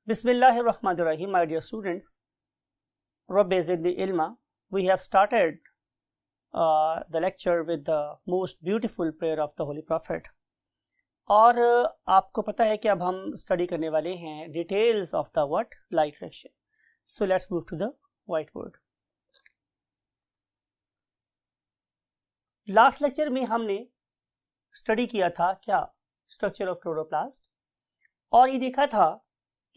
Bismillahirrahmanirrahim, my dear students. Rabbi zidni ilma. We have started the lecture with the most beautiful prayer of the Holy Prophet. और आपको पता है कि अब हम स्टडी करने वाले हैं details of the what light reaction. So let's move to the white board. Last lecture में हमने स्टडी किया था क्या, स्ट्रक्चर ऑफ क्लोरोप्लास्ट, और ये देखा था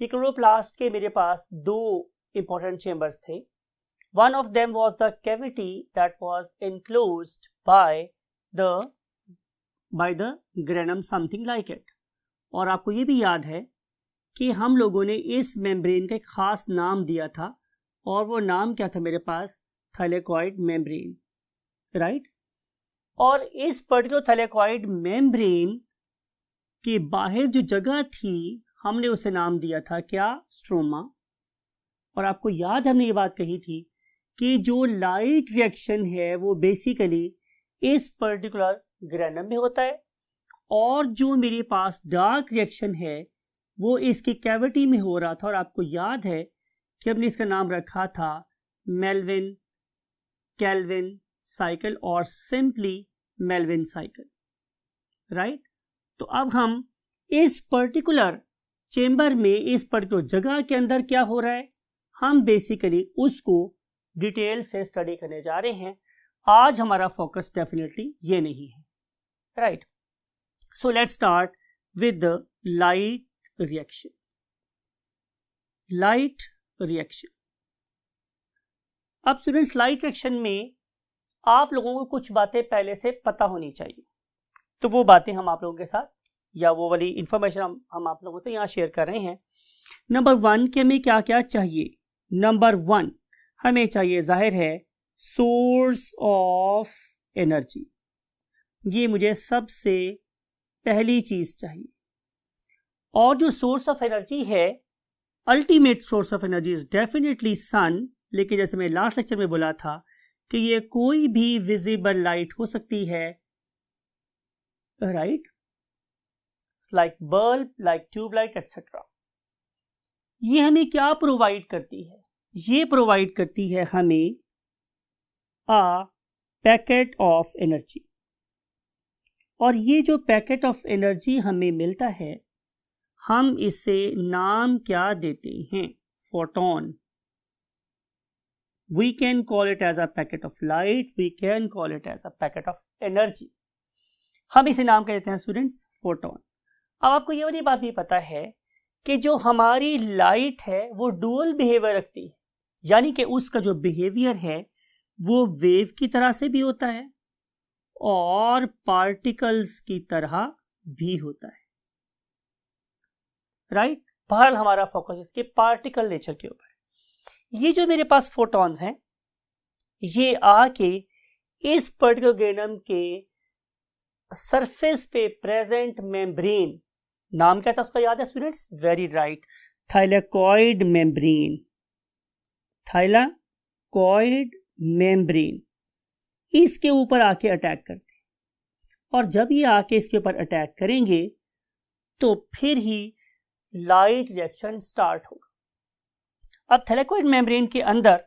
कि क्लोरोप्लास्ट के मेरे पास दो इंपॉर्टेंट चेंबर्स थे. One of them was the cavity that was enclosed by the granum something like it. और आपको ये भी याद है कि हम लोगों ने इस मेम्ब्रेन का एक खास नाम दिया था, और वो नाम क्या था मेरे पास, थैलेकॉइड मेम्ब्रेन, राइट. और इस पर्टिकुलर थैलेकॉइड मेम्ब्रेन के बाहर जो जगह थी हमने उसे नाम दिया था क्या, स्ट्रोमा. और आपको याद हमने ये बात कही थी कि जो लाइट रिएक्शन है वो बेसिकली इस पर्टिकुलर ग्रेनम में होता है, और जो मेरे पास डार्क रिएक्शन है वो इसकी कैविटी में हो रहा था. और आपको याद है कि हमने इसका नाम रखा था मेल्विन केल्विन साइकिल और सिंपली मेल्विन साइकिल, राइट. तो अब हम इस पर्टिकुलर चेंबर में, इस पर्टिकुलर जगह के अंदर क्या हो रहा है, हम बेसिकली उसको डिटेल से स्टडी करने जा रहे हैं. आज हमारा फोकस डेफिनेटली ये नहीं है, right. So let's start with the light reaction. Light reaction. अब स्टूडेंट्स, लाइट रिएक्शन में आप लोगों को कुछ बातें पहले से पता होनी चाहिए, तो वो बातें हम आप लोगों के साथ, या वो वाली इंफॉर्मेशन हम आप लोगों से यहाँ शेयर कर रहे हैं. नंबर वन कि हमें क्या क्या चाहिए. नंबर वन हमें चाहिए, जाहिर है, सोर्स ऑफ एनर्जी. ये मुझे सबसे पहली चीज चाहिए. और जो सोर्स ऑफ एनर्जी है, ultimate source of energy is definitely sun. लेकिन जैसे मैं लास्ट लेक्चर में बोला था कि ये कोई भी विजिबल लाइट हो सकती है, right, like bulb, like tube light etcetera. ये हमें क्या प्रोवाइड करती है, ये प्रोवाइड करती है हमें अ पैकेट ऑफ एनर्जी. और ये जो पैकेट ऑफ एनर्जी हमें मिलता है, हम इसे नाम क्या देते हैं, photon. We can call it as a packet of light, we can call it as a packet of energy. हम इसे नाम क्या देते हैं स्टूडेंट्स, फोटोन. अब आपको ये वाली बात भी पता है कि जो हमारी लाइट है वो डुअल बिहेवियर रखती है, यानी कि उसका जो बिहेवियर है वो वेव की तरह से भी होता है और पार्टिकल्स की तरह भी होता है, राइट. बहरहाल हमारा फोकस इसके पार्टिकल नेचर के ऊपर है. ये जो मेरे पास फोटॉन्स हैं, ये आके इस पर्टिकुलर ग्रेनम के सरफेस पे प्रेजेंट मेम्ब्रेन, नाम क्या था उसका, याद है students, very right, thylakoid membrane. Thylakoid membrane इसके ऊपर आके अटैक करते हैं, और जब ये आके इसके ऊपर अटैक करेंगे तो फिर ही लाइट रिएक्शन स्टार्ट होगा. अब थाइलेकॉइड मेम्ब्रेन के अंदर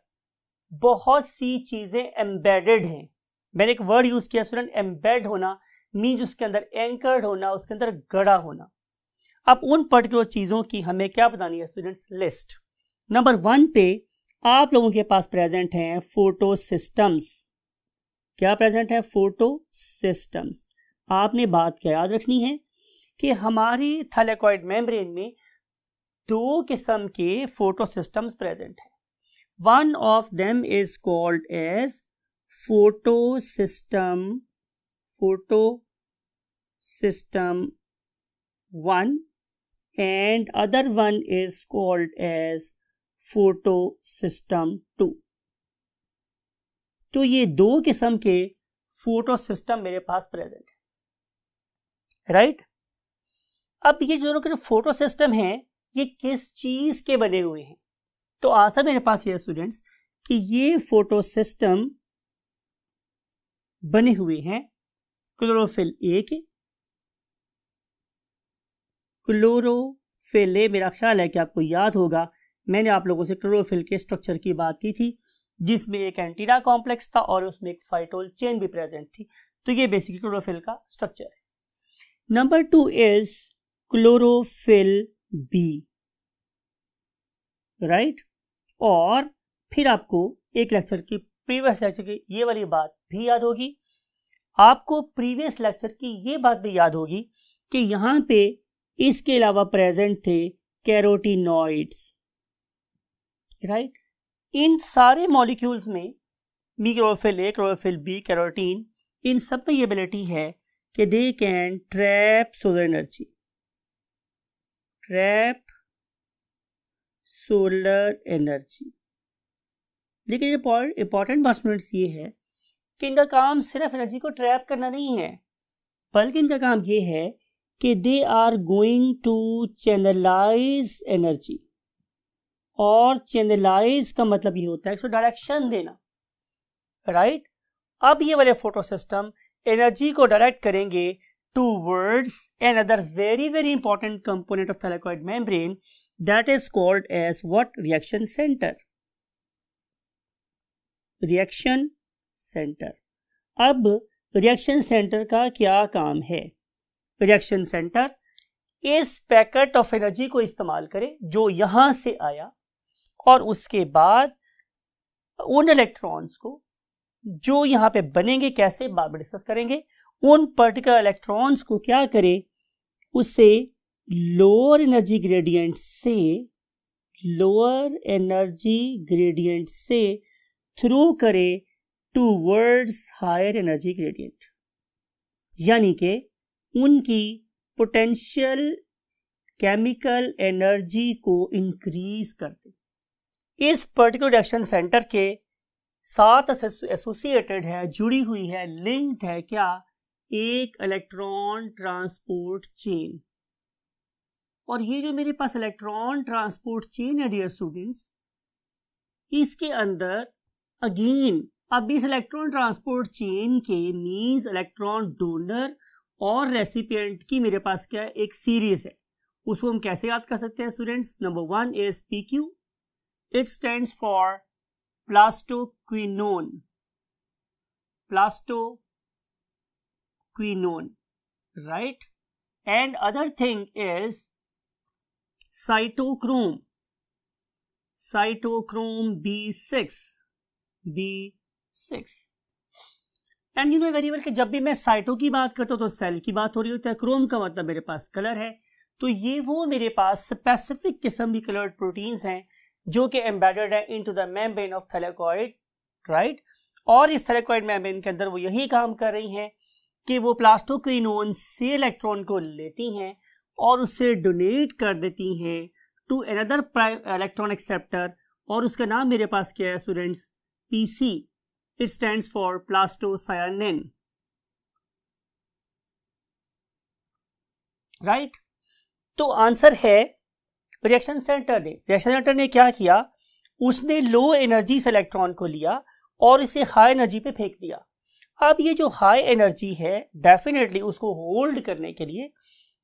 बहुत सी चीजें एम्बेडेड हैं. मैंने एक वर्ड यूज किया स्टूडेंट, एम्बेड होना मीन्स उसके अंदर एंकर्ड होना, उसके अंदर गड़ा होना. अब उन पर्टिकुलर चीजों की हमें क्या बतानी है स्टूडेंट्स, लिस्ट. नंबर वन पे आप लोगों के पास प्रेजेंट हैं फोटो सिस्टम्स. क्या प्रेजेंट है, फोटो सिस्टम्स. आपने बात क्या याद रखनी है कि हमारी थाइलेकॉइड मेम्ब्रेन में दो किस्म के फोटो सिस्टम्स प्रेजेंट हैं. One of them is called as photo system 1 and other one is called as photo system 2. तो ये दो किस्म के फोटो सिस्टम मेरे पास प्रेजेंट है, राइट. अब ये जो फोटो सिस्टम है ये किस चीज के बने हुए हैं, तो आंसर मेरे पास ये स्टूडेंट्स कि ये फोटो सिस्टम बने हुए हैं क्लोरोफिल ए के, क्लोरोफिल क्लोरोफिल ए, मेरा ख्याल है कि आपको याद होगा मैंने आप लोगों से क्लोरोफिल के स्ट्रक्चर की बात की थी, जिसमें एक एंटीना कॉम्प्लेक्स था और उसमें एक फाइटोल चेन भी प्रेजेंट थी। तो ये बेसिकली क्लोरोफिल का स्ट्रक्चर है। Number 2 is chlorophyll B, right. और फिर आपको एक लेक्चर की, प्रीवियस लेक्चर की ये वाली बात भी याद होगी, आपको प्रीवियस लेक्चर की ये बात भी याद होगी कि यहाँ पे इसके अलावा प्रेजेंट थे कैरोटीनॉइड्स, राइट। इन सारे मॉलिक्यूल्स में chlorophyll A, chlorophyll B, carotene, इन सब में ये एबिलिटी है कि they can trap solar energy, trap solar energy. लेकिन इंपॉर्टेंट बात स्टूडेंट्स ये है कि इनका काम सिर्फ एनर्जी को ट्रैप करना नहीं है, बल्कि इनका काम ये है कि they are going to channelize energy. और चैनलाइज का मतलब ये होता है इसको डायरेक्शन देना, राइट। अब ये वाले फोटो सिस्टम एनर्जी को डायरेक्ट करेंगे towards another very very important component of thylakoid membrane that is called as what? Reaction center. Reaction centre. अब रिएक्शन सेंटर का क्या काम है? रिएक्शन सेंटर इस पैकेट ऑफ एनर्जी को इस्तेमाल करे जो यहां से आया, और उसके बाद उन इलेक्ट्रॉन्स को जो यहां पे बनेंगे, कैसे बाद में डिस्कस करेंगे, उन पर्टिकुलर इलेक्ट्रॉन्स को क्या करे, उससे लोअर एनर्जी ग्रेडियंट से थ्रू करे टूवर्ड्स हायर एनर्जी ग्रेडियंट, यानी कि उनकी पोटेंशियल केमिकल एनर्जी को इंक्रीज कर दे। इस पर्टिकुलर रिएक्शन सेंटर के साथ एसोसिएटेड है, जुड़ी हुई है, लिंक्ड है क्या? एक इलेक्ट्रॉन ट्रांसपोर्ट चेन। और ये जो मेरे पास इलेक्ट्रॉन ट्रांसपोर्ट चेन है डियर स्टूडेंट्स, इसके अंदर अगेन अब इस इलेक्ट्रॉन ट्रांसपोर्ट चेन के मींस इलेक्ट्रॉन डोनर और रेसिपिएंट की मेरे पास क्या है, एक सीरीज है। उसको हम कैसे याद कर सकते हैं students? Number 1 is PQ, it stands for plastoquinone, right? And other thing is cytochrome B6, and you know very well कि जब भी मैं साइटो की बात करता हूं तो सेल की बात हो रही होती है, क्रोम का मतलब मेरे पास कलर है। तो ये वो मेरे पास स्पेसिफिक किस्म की कलर्ड प्रोटीन्स हैं जो कि एम्बेडेड है into the membrane of thylakoid, right. और इस थैलेकॉइड मेम्ब्रेन के अंदर वो यही काम कर रही हैं कि वो प्लास्टोक्विनोन से इलेक्ट्रॉन को लेती हैं और उसे डोनेट कर देती हैं टू अनदर इलेक्ट्रॉन एक्सेप्टर, और उसका नाम मेरे पास क्या है students? PC, it stands for plastocyanin, right. तो आंसर है रिएक्शन सेंटर ने क्या किया, उसने लो एनर्जी से इलेक्ट्रॉन को लिया और इसे हाई एनर्जी पे फेंक दिया। अब ये जो हाई एनर्जी है डेफिनेटली उसको होल्ड करने के लिए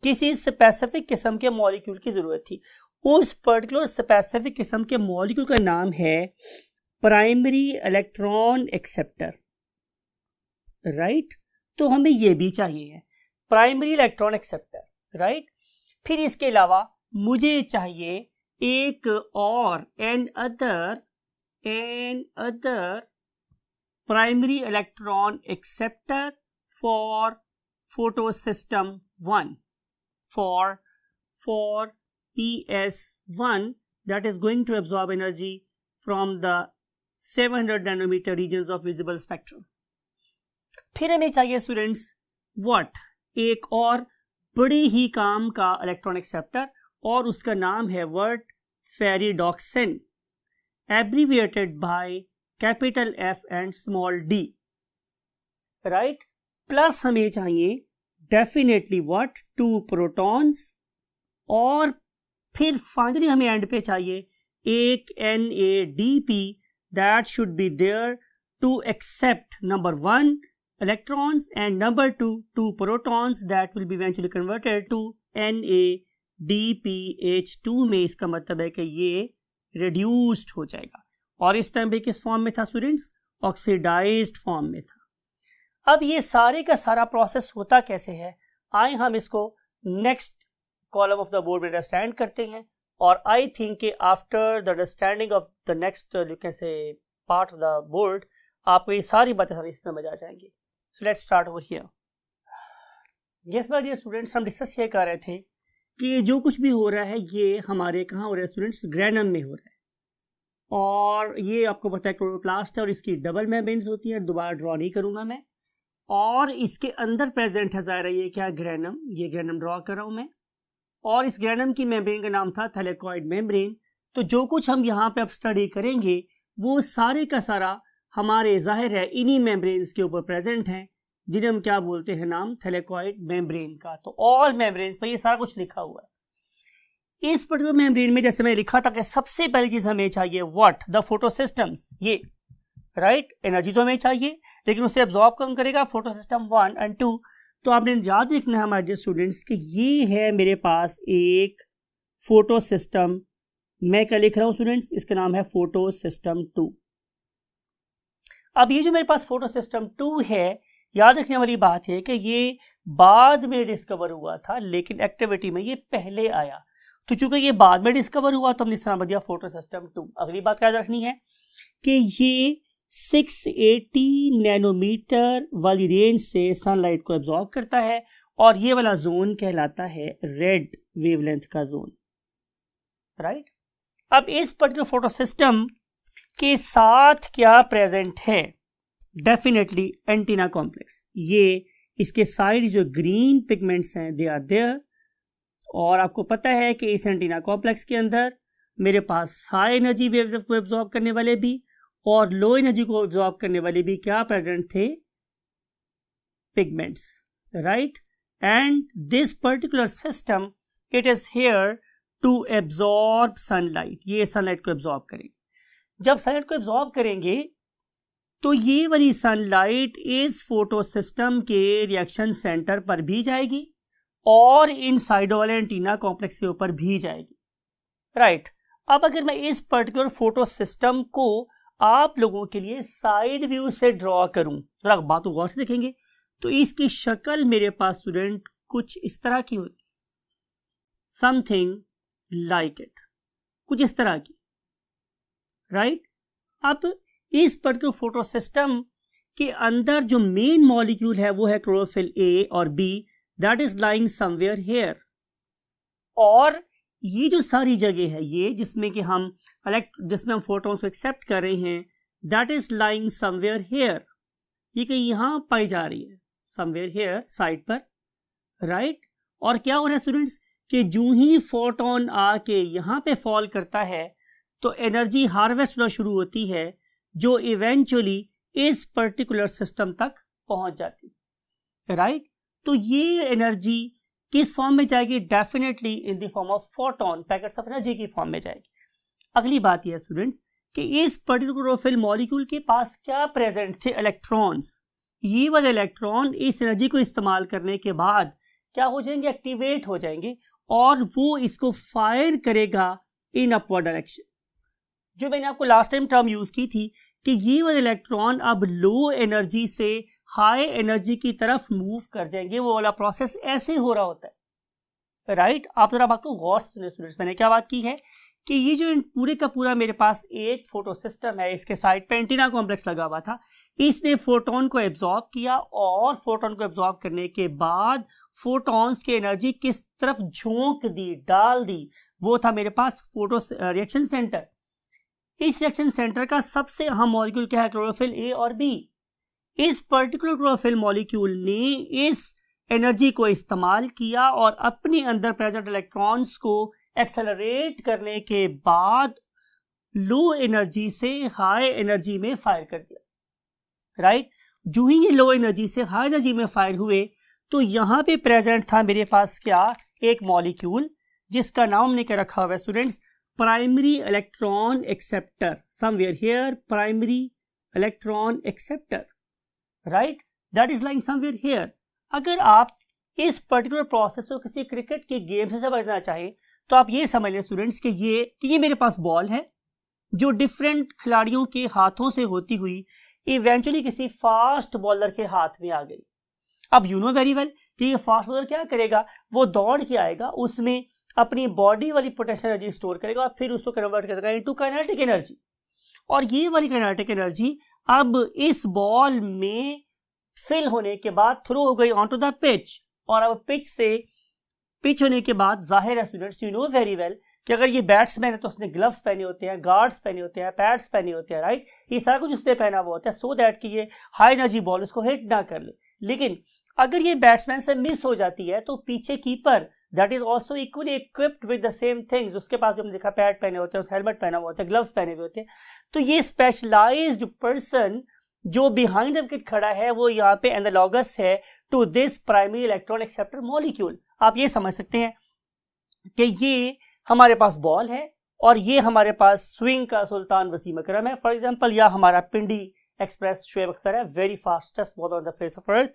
किसी स्पेसिफिक किस्म के मॉलिक्यूल की जरूरत थी। उस पर्टिकुलर स्पेसिफिक किस्म के मॉलिक्यूल का नाम है प्राइमरी इलेक्ट्रॉन एक्सेप्टर, राइट। तो हमें ये भी चाहिए प्राइमरी इलेक्ट्रॉन एक्सेप्टर, राइट। फिर इसके अलावा मुझे चाहिए एक और another primary electron acceptor for photosystem 1, for PS1 that is going to absorb energy from the 700 nanometer regions of visible spectrum. फिर हमें चाहिए स्टूडेंट्स व्हाट, एक और बड़ी ही काम का इलेक्ट्रॉन एक्सेप्टर, और उसका नाम है word ferredoxin, abbreviated by capital F and small d, right. Plus हमें चाहिए डेफिनेटली व्हाट, 2 प्रोटॉन्स, और फिर फाइनली हमें एंड पे चाहिए एक NADP that should be there to accept number 1 electrons and number 2 protons that will be eventually converted to Na DPH2 में, इसका मतलब है कि ये रिड्यूस्ड हो जाएगा। और इस टाइम पे किस फॉर्म में था स्टूडेंट्स? ऑक्सीडाइज्ड फॉर्म में था। अब ये सारे का सारा प्रोसेस होता कैसे है, आए हम इसको next column of the board में अंडरस्टैंड करते हैं। और आई थिंक कि after the understanding of the next you can say part of the board, आपको ये सारी बातें सारी समझ आ जाएंगी। So let's start over here. Yes my dear students, हम डिस्कस ये कर रहे थे कि जो कुछ भी हो रहा है ये हमारे कहाँ हो रहा है स्टूडेंट्स? ग्रेनम में हो रहा है। और ये आपको पता है क्लोरोप्लास्ट है और इसकी डबल मेम्ब्रेन्स होती है, दोबारा ड्रॉ नहीं करूंगा मैं। और इसके अंदर प्रेजेंट है ज़ाहिर है ये क्या? ग्रेनम। ये ग्रेनम ड्रॉ कर रहा हूँ मैं। और इस ग्रेनम की मेम्ब्रेन का नाम था थैलेकॉइड मेम्ब्रेन। तो जो कुछ हम यहाँ पे अब स्टडी करेंगे वो सारे का सारा हमारे ज़ाहिर है इन्हीं मेम्ब्रेन्स के ऊपर प्रेजेंट हैं, जिन्हें हम क्या बोलते हैं? नाम थैलेकॉइड मेम्ब्रेन का। तो ऑल मेम्ब्रेन्स पर ये सारा कुछ लिखा हुआ है। इस पर्टिकुलर मेम्ब्रेन में जैसे मैं लिखा था कि सबसे पहली चीज हमें चाहिए व्हाट? द फोटोसिस्टम्स। ये राइट, एनर्जी तो हमें चाहिए, लेकिन उसे एब्जॉर्ब कौन करेगा? Photosystem 1 and 2। तो आपने याद रखना है हमारे स्टूडेंट्स कि ये है मेरे पास एक फोटो सिस्टम। मैं क्या लिख रहा हूं स्टूडेंट्स? इसका नाम है फोटो सिस्टम 2। अब ये जो मेरे पास फोटो सिस्टम 2 है, याद रखने वाली बात है कि ये बाद में डिस्कवर हुआ था, लेकिन एक्टिविटी में ये पहले आया। तो चूंकि ये बाद में डिस्कवर हुआ तो हमने इसका नाम दिया फोटो सिस्टम 2। अगली बात क्या रखनी है कि ये 680 नैनोमीटर वाली रेंज से सनलाइट को एब्जॉर्ब करता है, और ये वाला जोन कहलाता है रेड वेवलेंथ का जोन, राइट। अब इस पर्टिकुलर फोटो सिस्टम के साथ क्या प्रेजेंट है? Definitely antenna complex. ये इसके साइड जो ग्रीन पिगमेंट्स हैं दे आर देयर। और आपको पता है कि इस एंटीना कॉम्प्लेक्स के अंदर मेरे पास हाई एनर्जी वेव को एब्जॉर्ब करने वाले भी और लो एनर्जी को एब्जॉर्ब करने वाले भी क्या प्रेजेंट थे? Pigments, right. And this particular system it is here to absorb sunlight. ये सनलाइट को एब्जॉर्ब करेंगे। जब सनलाइट को एब्जॉर्ब करेंगे तो ये वाली सनलाइट इस फोटो सिस्टम के रिएक्शन सेंटर पर भी जाएगी और इन साइडों वाले एंटीना कॉम्प्लेक्स के ऊपर भी जाएगी, राइट। अब अगर मैं इस पर्टिकुलर फोटो सिस्टम को आप लोगों के लिए साइड व्यू से ड्रॉ करूं, जरा बात को गौर से देखेंगे तो इसकी शक्ल मेरे पास स्टूडेंट कुछ इस तरह की होती, समथिंग लाइक इट, कुछ इस तरह की, राइट। अब इस पर्टिकुलर फोटो सिस्टम के अंदर जो मेन मॉलिक्यूल है वो है क्लोरोफिल ए और B, that is lying somewhere here. और ये जो सारी जगह है ये जिसमें कि हम जिसमें हम फोटोन्स को एक्सेप्ट कर रहे हैं, that is lying somewhere here. ये कहीं यहाँ पाई जा रही है, समवेयर हियर साइड पर, राइट। और क्या हो रहा है स्टूडेंट्स कि जो ही फोटोन आके यहाँ पे फॉल करता है तो एनर्जी हार्वेस्ट होना शुरू होती है, जो इवेंचुअली इस पर्टिकुलर सिस्टम तक पहुंच जाती है, राइट। तो ये एनर्जी किस फॉर्म में जाएगी? Definitely in the form of photon, packets of energy की फॉर्म में जाएगी। अगली बात यह स्टूडेंट्स कि इस पर्टिकुलर क्लोरोफिल मॉलिक्यूल के पास क्या प्रेजेंट थे? इलेक्ट्रॉन्स। ये वाले इलेक्ट्रॉन इस एनर्जी को इस्तेमाल करने के बाद क्या हो जाएंगे? एक्टिवेट हो जाएंगे और वो इसको फायर करेगा इन अपवर्ड डायरेक्शन। जो मैंने आपको लास्ट टाइम टर्म यूज की थी कि ये वाले इलेक्ट्रॉन अब लो एनर्जी से हाई एनर्जी की तरफ मूव कर जाएंगे। वो वाला प्रोसेस ऐसे हो रहा होता है, राइट। आप जरा बात को गौर से सुनिए स्टूडेंट्स। मैंने क्या बात की है कि ये जो पूरे का पूरा मेरे पास एक फोटो सिस्टम है, इसके साइड पे एंटीना कॉम्प्लेक्स लगा हुआ था, इसने फोटोन को एब्जॉर्ब किया और फोटोन को एब्जॉर्ब करने के बाद फोटॉन्स की एनर्जी किस तरफ झोंक दी, डाल दी, वो था मेरे पास फोटो रिएक्शन सेंटर। इस रिएक्शन सेंटर का सबसे अहम मॉलिक्यूल क्या है? क्लोरोफिल ए और बी। इस पर्टिकुलर क्लोरोफिल मॉलिक्यूल ने इस एनर्जी को इस्तेमाल किया और अपने अंदर प्रेजेंट इलेक्ट्रॉन्स को एक्सेलरेट करने के बाद लो एनर्जी से हाई एनर्जी में फायर कर दिया, राइट। जो ही ये लो एनर्जी से हाई एनर्जी में फायर हुए तो यहां पे प्रेजेंट था मेरे पास क्या? एक मॉलिक्यूल जिसका नाम हमने क्या रखा हुआ है students? Primary electron acceptor. Somewhere here primary electron acceptor, right, that is lying somewhere here. अगर आप इस पर्टिकुलर प्रोसेस को किसी क्रिकेट के गेम से समझना चाहे तो आप ये समझ लें स्टूडेंट्स कि ये मेरे पास बॉल है जो डिफरेंट खिलाड़ियों के हाथों से होती हुई इवेंचुअली किसी फास्ट बॉलर के हाथ में आ गई। अब यू नो वेरी वेल कि ये फास्ट बॉलर क्या करेगा, वो दौड़ के आएगा, उसमें अपनी बॉडी वाली पोटेंशियल एनर्जी स्टोर करेगा और फिर उसको कन्वर्ट करेगा इनटू काइनेटिक एनर्जी। और ये वाली काइनेटिक एनर्जी अब इस बॉल में फिल होने के बाद थ्रो हो गई ऑन टू द पिच, और अब पिच होने के बाद जाहिर है students you know very well कि अगर ये बैट्समैन है तो उसने ग्लव्स पहने होते हैं, गार्ड्स पहने होते हैं, पैड्स पहने होते हैं, राइट। ये सारा कुछ उसने पहना हुआ होता है सो दैट कि ये हाई एनर्जी बॉल उसको हिट ना कर ले। लेकिन अगर ये बैट्समैन से मिस हो जाती है तो पीछे keeper that is also equally equipped with the same things, उसके पास जो हमने देखा पैड पहने होते हैं, उस हेलमेट पहना हुआ होता है, ग्लव्स पहने हुए होते हैं, तो ये स्पेशलाइज्ड पर्सन जो बिहाइंड द विकेट खड़ा है वो यहाँ पे एनालॉगस है to this primary electron acceptor molecule. आप ये समझ सकते हैं कि ये हमारे पास बॉल है और ये हमारे पास स्विंग का सुल्तान वसीम अकरम है फॉर एग्जांपल, या हमारा पिंडी एक्सप्रेस शुएब अख्तर है, very fastest bowler on the face of earth.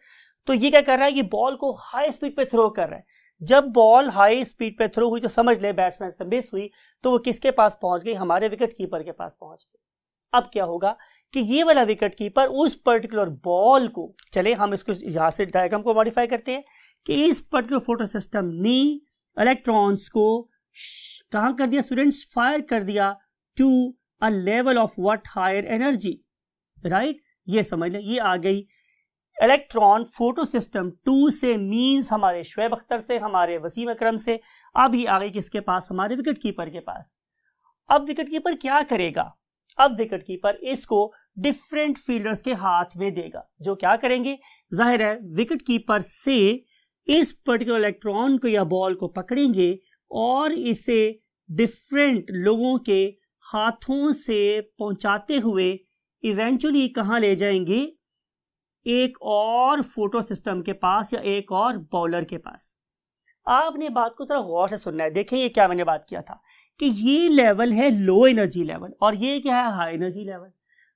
तो ये क्या कर रहा है, ये बॉल को हाई स्पीड पे थ्रो कर रहा है। जब बॉल हाई स्पीड पे थ्रो हुई तो समझ ले बैट्समैन से मिस हुई तो वो किसके पास पहुंच गई, हमारे विकेट कीपर के पास पहुंच गई। अब क्या होगा कि ये वाला विकेट कीपर उस पर्टिकुलर बॉल को, चले हम इसको यहाँ से डायग्राम को मॉडिफाई करते हैं कि इस पर्टिकुलर फोटो सिस्टम ने इलेक्ट्रॉन्स को कहाँ कर दिया स्टूडेंट्स, फायर कर दिया to a level of what, higher energy, right. ये समझ लें ये आ गई इलेक्ट्रॉन फोटो सिस्टम 2 से, मींस हमारे शुएब अख्तर से, हमारे वसीम अकरम से। अब ये आ गई किसके पास, हमारे विकेट कीपर के पास। अब विकेट कीपर क्या करेगा, अब विकेट कीपर इसको डिफरेंट फील्डर्स के हाथ में देगा जो क्या करेंगे, जाहिर है विकेट कीपर से इस पर्टिकुलर इलेक्ट्रॉन को या बॉल को पकड़ेंगे और इसे डिफरेंट लोगों के हाथों से पहुंचाते हुए इवेंचुअली कहाँ ले जाएंगे, एक और फोटो सिस्टम के पास या एक और बॉलर के पास। आपने बात को थोड़ा गौर से सुनना है। देखिए ये क्या मैंने बात किया था कि ये लेवल है लो एनर्जी लेवल और ये क्या है high energy level.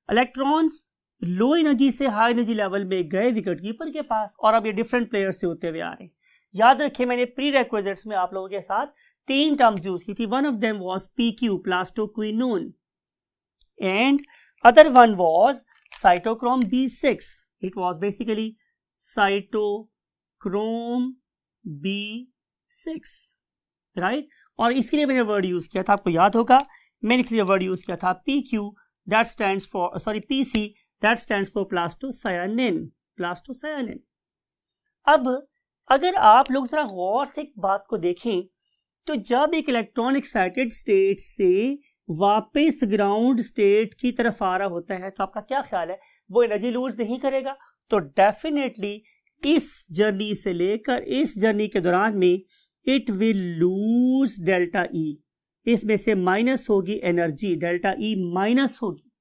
Electrons low energy से हाई एनर्जी लेवल में गए विकेट कीपर के पास और अब ये डिफरेंट प्लेयर्स से होते हुए आ रहे हैं। याद रखिए मैंने प्री रिक्विजिट्स में आप लोगों के साथ 3 टर्म्स यूज की थी। One of them was PQ, plastoquinone, and other one was cytochrome B6. It was basically cytochrome B6, right? और इसके लिए मैंने वर्ड यूज किया था, आपको याद होगा मैंने इसलिए वर्ड यूज किया था PQ, that stands for PC, that stands for प्लास्टोसायानिन। अब अगर आप लोग जरा गौर से एक बात को देखें तो जब एक इलेक्ट्रॉन एक्साइटेड स्टेट से वापस ग्राउंड स्टेट की तरफ आ रहा होता है तो आपका क्या ख्याल है, वो एनर्जी लूज नहीं करेगा। तो डेफिनेटली इस जर्नी से लेकर इस जर्नी के दौरान में it will lose delta E, इसमें से माइनस होगी एनर्जी, डेल्टा ई माइनस होगी।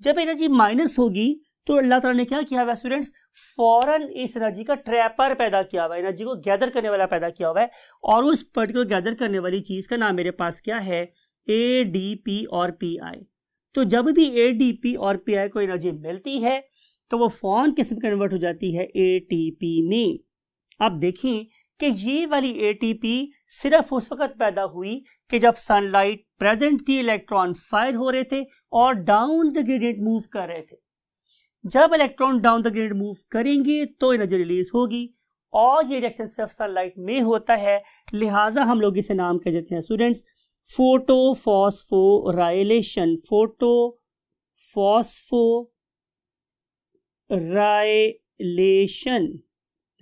जब एनर्जी माइनस होगी तो अल्लाह ताला ने क्या किया हुआ स्टूडेंट्स, फौरन इस एनर्जी का ट्रैपर पैदा किया हुआ है, एनर्जी को गैदर करने वाला पैदा किया हुआ है। और उस पर्टिकुलर गैदर करने वाली चीज का नाम मेरे पास क्या है, ADP और PI। तो जब भी ADP और PI को एनर्जी मिलती है तो वो फौरन किस में कन्वर्ट हो जाती है, ATP में। अब देखें कि ये वाली ATP सिर्फ उस वक्त पैदा हुई कि जब सनलाइट प्रेजेंट थी, इलेक्ट्रॉन फायर हो रहे थे और डाउन द ग्रेडियंट मूव कर रहे थे। जब electron down the gradient move करेंगे तो एनर्जी रिलीज होगी और ये रिएक्शन सिर्फ सनलाइट में होता है, लिहाजा हम लोग इसे नाम कह देते हैं स्टूडेंट्स फोटोफॉस्फोराइलेशन, फोटोफॉस्फोराइलेशन,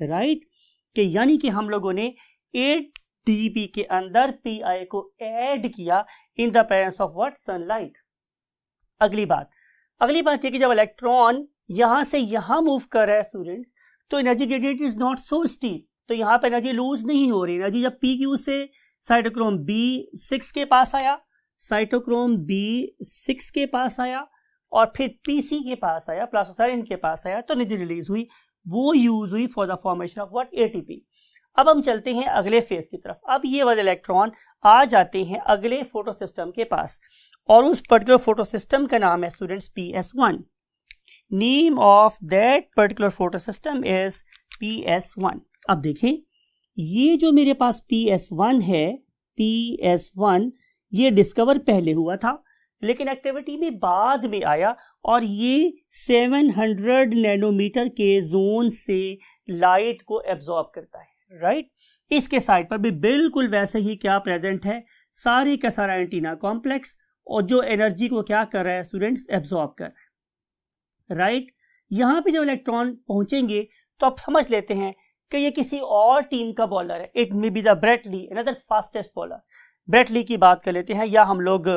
राइट। कि यानी कि हम लोगों ने ADP के अंदर PI को ऐड किया in the presence of what, sunlight. अगली बात ये कि जब इलेक्ट्रॉन यहां से यहां मूव कर रहा है स्टूडेंट तो energy gradient is not so steep, तो यहां पर एनर्जी लूज नहीं हो रही। एनर्जी जब PQ से साइटोक्रोम B6 के पास आया, साइटोक्रोम B6 के पास आया और फिर PC के पास आया, प्लास्टोसाइनिन के पास आया, तो एनर्जी रिलीज हुई, वो यूज हुई for the formation of what, ATP। अब हम चलते हैं अगले फेज की तरफ। अब ये वाले इलेक्ट्रॉन आ जाते हैं अगले फोटो सिस्टम के पास और उस पर्टिकुलर फोटो सिस्टम का नाम है students PS1। Name of that particular photo system is PS1। अब देखें, ये जो मेरे पास PS1 है, PS1 ये डिस्कवर पहले हुआ था, लेकिन एक्टिविटी में बाद में आया और ये 700 नैनोमीटर के जोन से लाइट को एब्जॉर्ब करता है, राइट। इसके साइड पर भी बिल्कुल वैसे ही क्या प्रेजेंट है, सारे का सारा एंटीना कॉम्प्लेक्स, और जो एनर्जी को क्या कर रहा है स्टूडेंट्स, एब्जॉर्ब कर रहा है, राइट। यहाँ पे जब इलेक्ट्रॉन पहुंचेंगे तो आप समझ लेते हैं कि ये किसी और टीम का बॉलर है। It may be the Brett Lee, another fastest bowler. Brett Lee की बात कर लेते हैं, या हम लोग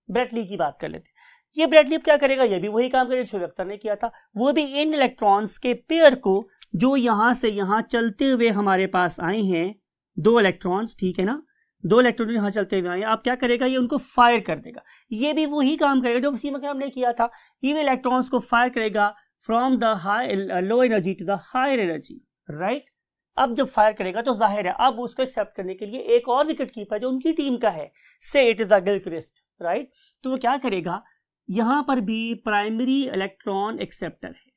ब्रेटली की बात कर लेते हैं। ये ब्रेटली क्या करेगा, ये भी वही काम करेगा जो वेक्टर ने किया था। वो भी इन इलेक्ट्रॉन्स के पेयर को जो यहां से यहां चलते हुए हमारे पास आए हैं, 2 इलेक्ट्रॉन्स, ठीक है ना, 2 इलेक्ट्रॉन यहां चलते हुए आए, आप क्या करेगा, ये उनको फायर कर देगा। ये भी वही काम करेगा जो उसी में हमने किया था, ये इलेक्ट्रॉन्स को फायर करेगा from the high low energy to the higher energy, right. अब जब फायर करेगा तो जाहिर है अब उसको एक्सेप्ट करने के लिए एक और विकेट कीपर जो उनकी टीम का है, से it is the Gilchrist, right. तो वो क्या करेगा, यहां पर भी प्राइमरी इलेक्ट्रॉन एक्सेप्टर है,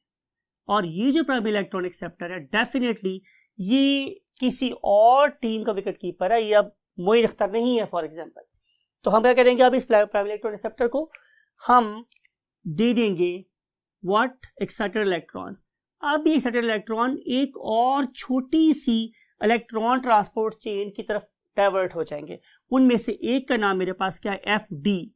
और ये जो प्राइमरी इलेक्ट्रॉन एक्सेप्टर है डेफिनेटली ये किसी और टीम का विकेट कीपर है, ये अब मोइन अख्तर नहीं है फॉर एग्जांपल। तो हम क्या करेंगे, अब इस प्राइमरी इलेक्ट्रॉन एक्सेप्टर को हम दे देंगे व्हाट, एक्साइटेड इलेक्ट्रॉन्स। अब ये एक्साइटेड इलेक्ट्रॉन एक और छोटी सी इलेक्ट्रॉन ट्रांसपोर्ट चेन की तरफ डाइवर्ट हो जाएंगे। उनमें से एक का नाम मेरे पास क्या है, FD।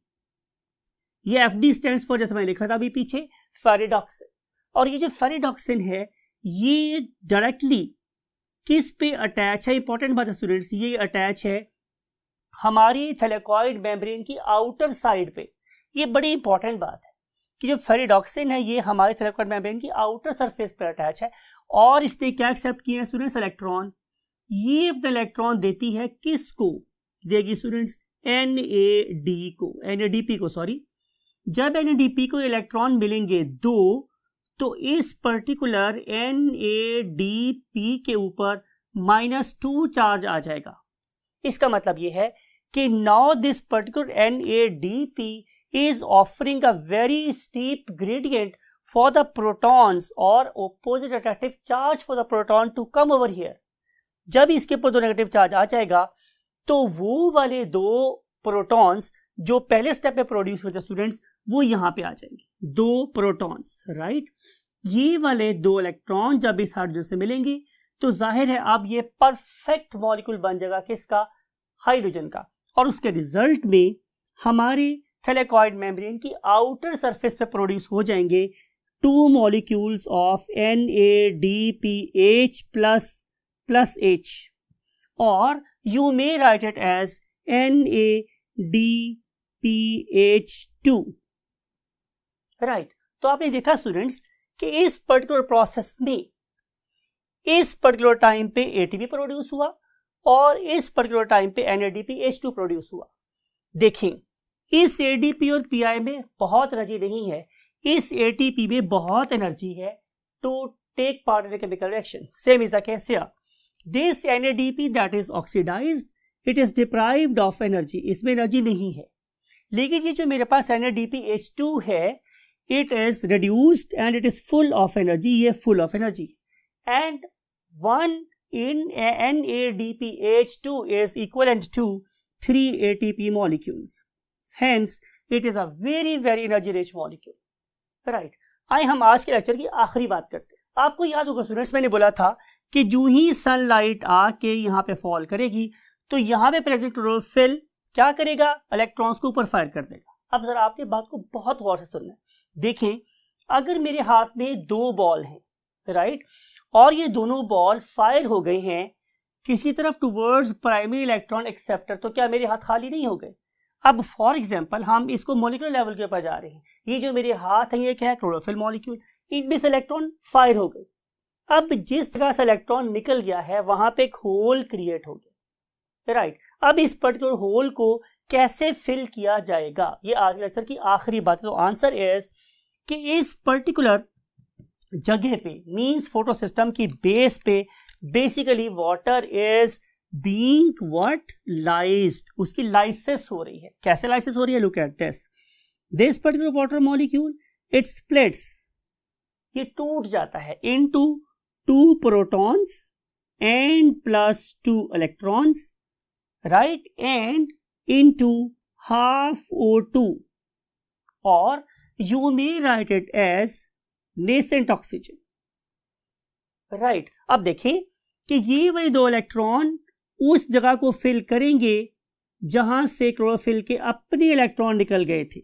ये FD स्टैंड्स फॉर, जैसे मैंने लिखा था अभी पीछे, फेरिडॉक्सिन। और ये जो फेरिडॉक्सिन है ये डायरेक्टली किस पे अटैच है, इंपॉर्टेंट बात है स्टूडेंट्स, ये अटैच है हमारी थैलेकॉइड मेम्ब्रेन की आउटर साइड पे। ये बड़ी इंपॉर्टेंट बात है कि जो फेरिडॉक्सिन है ये हमारे थैलेकॉइड मेम्ब्रेन की आउटर सरफेस पर अटैच है, और इसने क्या एक्सेप्ट किया है स्टूडेंट्स, इलेक्ट्रॉन। ये अपना इलेक्ट्रॉन देती है किसको, देगी स्टूडेंट्स, NADP को सॉरी। जब NADP को इलेक्ट्रॉन मिलेंगे 2, तो इस पर्टिकुलर NADP के ऊपर -2 चार्ज आ जाएगा। इसका मतलब ये है कि now this particular NADP is offering a very steep gradient for the protons or opposite attractive charge for the proton to come over here। जब इसके ऊपर 2 नेगेटिव चार्ज आ जाएगा तो वो वाले 2 प्रोटॉन्स जो पहले स्टेप में प्रोड्यूस हुए थे स्टूडेंट्स, वो यहाँ पे आ जाएंगे, 2 प्रोटॉन्स, राइट। ये वाले 2 इलेक्ट्रॉन जब इस हाइड्रोजन से मिलेंगे तो जाहिर है अब ये परफेक्ट मॉलिक्यूल बन जाएगा किसका, हाइड्रोजन का, और उसके रिजल्ट में हमारे थैलेकॉइड मेम्ब्रेन की आउटर सरफेस पे प्रोड्यूस हो जाएंगे 2 molecules of NADPH plus H, और you may write it as NADPH2, right. तो आपने देखा स्टूडेंट्स कि इस पर्टिकुलर प्रोसेस में इस पर्टिकुलर टाइम पे ATP प्रोड्यूस हुआ और इस पर्टिकुलर टाइम पे NADPH2 प्रोड्यूस हुआ। देखें, इस ADP और PI में बहुत एनर्जी नहीं है, इस ATP में बहुत एनर्जी है to take part in chemical reaction. Same is the case here, this NADP that is oxidised, it is deprived of energy, इसमें एनर्जी नहीं है। लेकिन ये जो मेरे पास NADPH2 है, it is reduced and it is full of energy, ये full of energy, and 1 in NADPH2 is equivalent to 3 ATP molecules. Hence, it is a very energy rich molecule. Right. आइए हम आज के लेक्चर की आखिरी बात करते हैं। आपको याद होगा स्टूडेंट्स, मैंने बोला था कि जो ही सनलाइट आके यहाँ पे फॉल करेगी तो यहाँ पे प्रेजेंट क्लोरोफिल क्या करेगा, इलेक्ट्रॉन्स को ऊपर फायर कर देगा। अब जरा आपकी बात को बहुत गौर से सुनना है। देखें, अगर मेरे हाथ में 2 बॉल हैं, राइट, और ये दोनों बॉल फायर हो गए हैं किसी तरफ टुवर्ड्स प्राइमरी इलेक्ट्रॉन एक्सेप्टर, तो क्या मेरे हाथ खाली नहीं हो गए। अब फॉर एग्जांपल हम इसको मॉलिक्यूलर लेवल के ऊपर जा रहे हैं, ये जो मेरे हाथ है ये क्या है, क्लोरोफिल मॉलिक्यूल, इनमें से इलेक्ट्रॉन फायर हो गए। अब जिस जगह से इलेक्ट्रॉन निकल गया है वहां पे एक होल क्रिएट हो गया, राइट। अब इस पर्टिकुलर होल को कैसे फिल किया जाएगा, ये आज लेक्चर की आखिरी बात है। तो आंसर इज कि इस पर्टिकुलर जगह पे मींस फोटो सिस्टम की बेस पे basically water is being what, lysed, उसकी लाइसिस हो रही है। कैसे लाइसिस हो रही है, look at this particular water molecule, it splits, ये टूट जाता है into 2 protons and plus 2 electrons, right, and into half O2, or you may write it as nascent oxygen, right. अब देखें कि ये वाले 2 इलेक्ट्रॉन उस जगह को फिल करेंगे जहां से क्लोरोफिल के अपने इलेक्ट्रॉन निकल गए थे,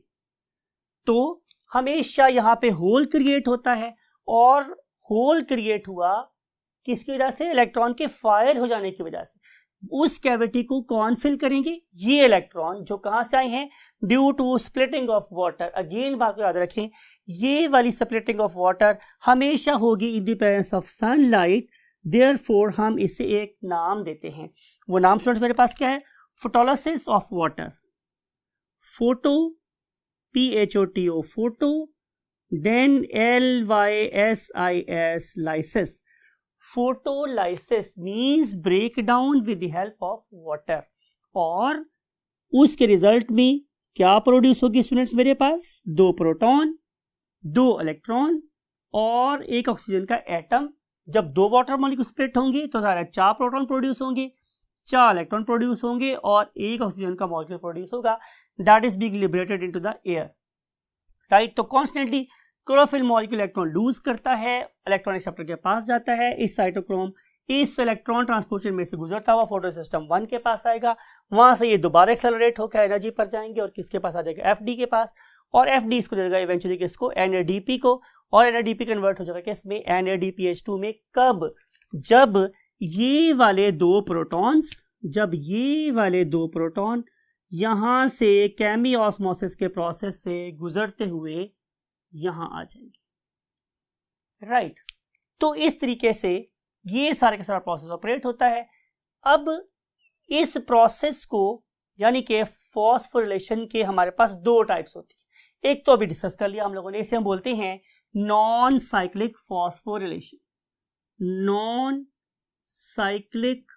तो हमेशा यहां पे होल क्रिएट होता है, और होल क्रिएट हुआ किसकी वजह से? इलेक्ट्रॉन के फायर हो जाने की वजह से। उस कैविटी को कौन फिल करेंगे? ये इलेक्ट्रॉन जो कहां से आए हैं? Due to splitting of water. Again बात को याद रखें, ये वाली स्प्लिटिंग ऑफ वाटर हमेशा होगी in the presence of sunlight, therefore हम इसे एक नाम देते हैं। वो नाम स्टूडेंट्स मेरे पास क्या है? Photolysis of water, photo, PHOTO, photo, then LYSIS, lysis. Photolysis means breakdown with the help of water, और उसके रिजल्ट में क्या प्रोड्यूस होगी स्टूडेंट्स मेरे पास? 2 प्रोटॉन, 2 इलेक्ट्रॉन और 1 ऑक्सीजन का एटम। जब 2 वाटर मॉलिक्यूल स्प्लिट होंगे तो सारा 4 प्रोटॉन प्रोड्यूस होंगे, 4 इलेक्ट्रॉन प्रोड्यूस होंगे और 1 ऑक्सीजन का मॉलिक्यूल प्रोड्यूस होगा, that is being liberated into the air, right. तो constantly chlorophyll molecule electron loose करता है, इलेक्ट्रॉन एक्सेप्टर के पास जाता है, इस साइटोक्रोम इस इलेक्ट्रॉन ट्रांसपोर्टेशन में से गुजरता हुआ फोटो सिस्टम 1 के पास आएगा, वहां से ये दोबारा एक्सेलरेट होकर एनर्जी पर जाएंगे और किसके पास आ जाएगा? FD के पास, और FD इसको देगा इवेंचुअली किसको? NADP को, और NADP कन्वर्ट हो जाएगा किसमें? NADPH2 में। कब? जब ये वाले 2 प्रोटॉन यहां से केमी ऑस्मोसिस के प्रोसेस से गुजरते हुए यहां आ जाएंगे, राइट। तो इस तरीके से ये सारे का सारा प्रोसेस ऑपरेट होता है। अब इस प्रोसेस को यानी कि फॉस्फोरिलेशन के हमारे पास 2 टाइप्स होती है। एक तो अभी डिस्कस कर लिया हम लोगों ने, इसे हम बोलते हैं non cyclic phosphorylation, non cyclic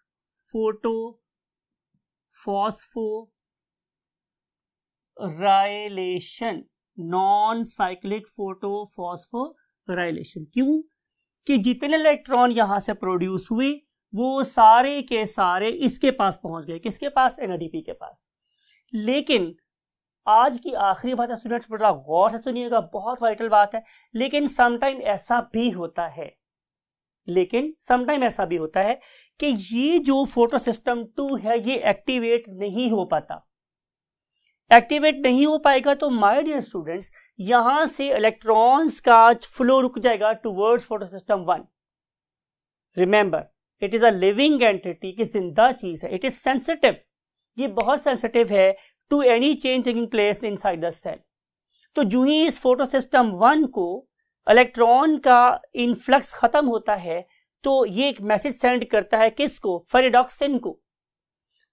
photophosphorylation, non cyclic photophosphorylation. क्यों? कि जितने इलेक्ट्रॉन यहां से प्रोड्यूस हुए वो सारे के सारे इसके पास पहुंच गए, किसके पास? NADP के पास। लेकिन आज की आखिरी बात है स्टूडेंट्स, बड़ा गौर से सुनिएगा, बहुत वाइटल बात है। लेकिन समटाइम ऐसा भी होता है, कि ये जो फोटो सिस्टम 2 है ये एक्टिवेट नहीं हो पाता। एक्टिवेट नहीं हो पाएगा तो माय डियर स्टूडेंट्स यहां से इलेक्ट्रॉन्स का फ्लो रुक जाएगा towards photo system 1। Remember, it is a living entity, की जिंदा चीज है, इट इज सेंसिटिव, ये बहुत सेंसिटिव है to any change taking place inside the cell. तो जो ही इस फोटो सिस्टम 1 को इलेक्ट्रॉन का इनफ्लक्स खत्म होता है तो ये एक मैसेज सेंड करता है किसको? फेरिडॉक्सिन को।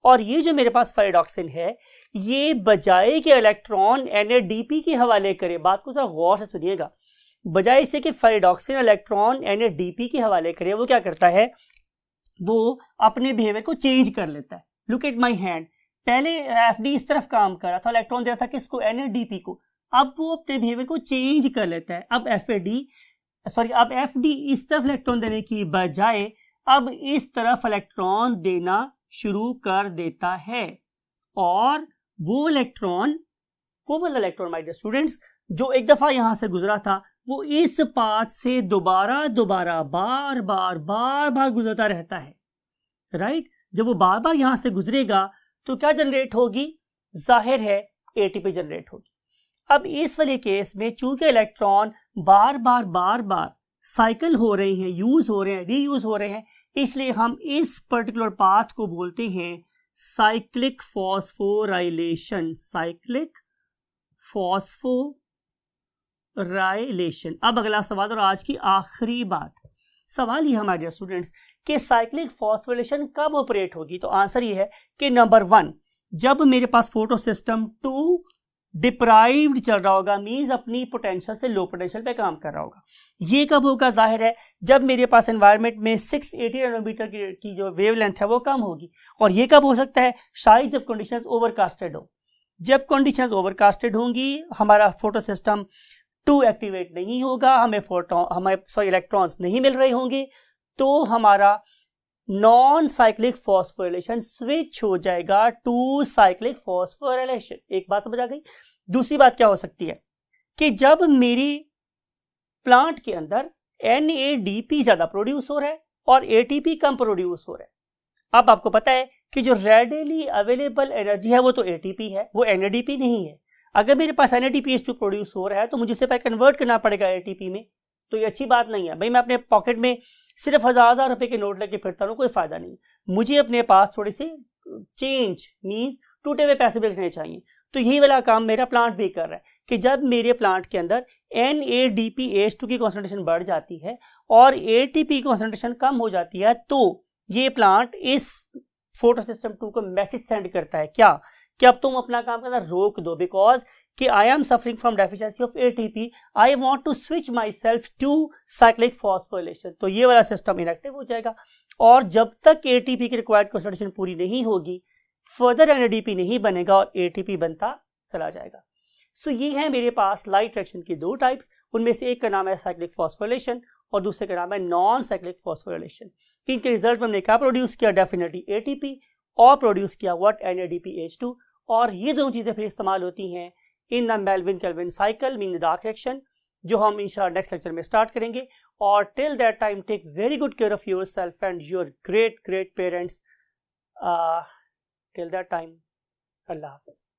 और ये जो मेरे पास फेरिडॉक्सिन है ये बजाय के इलेक्ट्रॉन NADP के हवाले करे, बात को थोड़ा गौर से सुनिएगा, बजाय इससे कि फेरिडॉक्सिन इलेक्ट्रॉन NADP के हवाले करे, वो क्या करता है? वो अपने बिहेवियर को चेंज कर लेता है। लुक एट माई हैंड, पहले FD इस तरफ काम कर रहा था, इलेक्ट्रॉन दे रहा था किसको? NADP को। अब वो अपने बिहेवियर को चेंज कर लेता है। अब FD इस तरफ इलेक्ट्रॉन देने की बजाय अब इस तरफ इलेक्ट्रॉन देना शुरू कर देता है, और वो वाला इलेक्ट्रॉन माय डियर स्टूडेंट्स जो एक दफा यहां से गुजरा था वो इस पाथ से दोबारा बार बार गुजरता रहता है, राइट। जब वो बार बार यहां से गुजरेगा तो क्या जनरेट होगी? जाहिर है ATP जनरेट होगी। अब इस वाले केस में चूंकि इलेक्ट्रॉन बार बार साइकिल हो रहे हैं, यूज हो रहे हैं, रीयूज हो रहे हैं, इसलिए हम इस पर्टिकुलर पाथ को बोलते हैं साइक्लिक फॉस्फोराइलेशन, साइक्लिक फॉस्फोराइलेशन। अब अगला सवाल और आज की आखिरी बात, सवाल ये हमारे स्टूडेंट्स कि साइक्लिक फॉस्फोराइलेशन कब ऑपरेट होगी? तो आंसर ये है कि नंबर 1, जब मेरे पास फोटो सिस्टम 2 डिप्राइव्ड चल रहा होगा, मींस अपनी पोटेंशियल से लो पोटेंशियल पे काम कर रहा होगा। ये कब होगा? जाहिर है जब मेरे पास एनवायरनमेंट में 680 नैनोमीटर की जो वेवलेंथ है वो कम होगी। और ये कब हो सकता है? शायद जब कंडीशंस ओवरकास्टेड हो। जब कंडीशंस ओवरकास्टेड होंगी, हमारा फोटो सिस्टम 2 एक्टिवेट नहीं होगा, हमें इलेक्ट्रॉन्स नहीं मिल रहे होंगे, तो हमारा नॉन साइक्लिक फॉस्फोरिलेशन स्विच हो जाएगा टू साइक्लिक फॉस्फोरिलेशन। एक बात समझ आ गई। दूसरी बात क्या हो सकती है कि जब मेरी प्लांट के अंदर NADP ज्यादा प्रोड्यूस हो रहा है और ATP कम प्रोड्यूस हो रहा है। अब आपको पता है कि जो रेडिली अवेलेबल एनर्जी है वो तो ATP है, वो NADP नहीं है। अगर मेरे पास NADPH2 प्रोड्यूस हो रहा है तो मुझे इसे पहले कन्वर्ट करना पड़ेगा ATP में, तो ये अच्छी बात नहीं है भाई। मैं अपने पॉकेट में सिर्फ 1000 रुपए के नोट लेके फिरता हूँ, कोई फायदा नहीं। मुझे अपने पास थोड़े से चेंज मीन्स टूटे हुए पैसे भी रखने चाहिए। तो यही वाला काम मेरा प्लांट भी कर रहा है कि जब मेरे प्लांट के अंदर NADPH2 की कॉन्सेंट्रेशन बढ़ जाती है और ATP कॉन्सेंट्रेशन कम हो जाती है, तो ये प्लांट इस फोटोसिस्टम 2 को मैसेज सेंड करता है क्या कि अब तुम अपना काम करना रोक दो, बिकॉज कि I am suffering from deficiency of ATP, I want to switch myself to cyclic phosphorylation. तो ये वाला सिस्टम इनएक्टिव हो जाएगा और जब तक ATP की रिक्वायर्ड कॉन्सेंट्रेशन पूरी नहीं होगी, फर्दर NADP नहीं बनेगा और ATP बनता चला जाएगा। सो ये है मेरे पास लाइट रिएक्शन की दो टाइप्स। उनमें से एक का नाम है साइक्लिक फॉस्फोरिलेशन और दूसरे का नाम है नॉन साइक्लिक फॉस्फोरिलेशन। इनके रिजल्ट में हमने क्या प्रोड्यूस किया? डेफिनेटली ATP और प्रोड्यूस किया व्हाट? NADPH2। और ये दोनों चीजें फिर इस्तेमाल होती हैं in the Melvin Calvin cycle mean dark reaction, जो हम इंशाल्लाह नेक्स्ट लेक्चर में स्टार्ट करेंगे। और till that time take very good care of yourself and your great parents. Till that time, अल्लाह हाफिज़।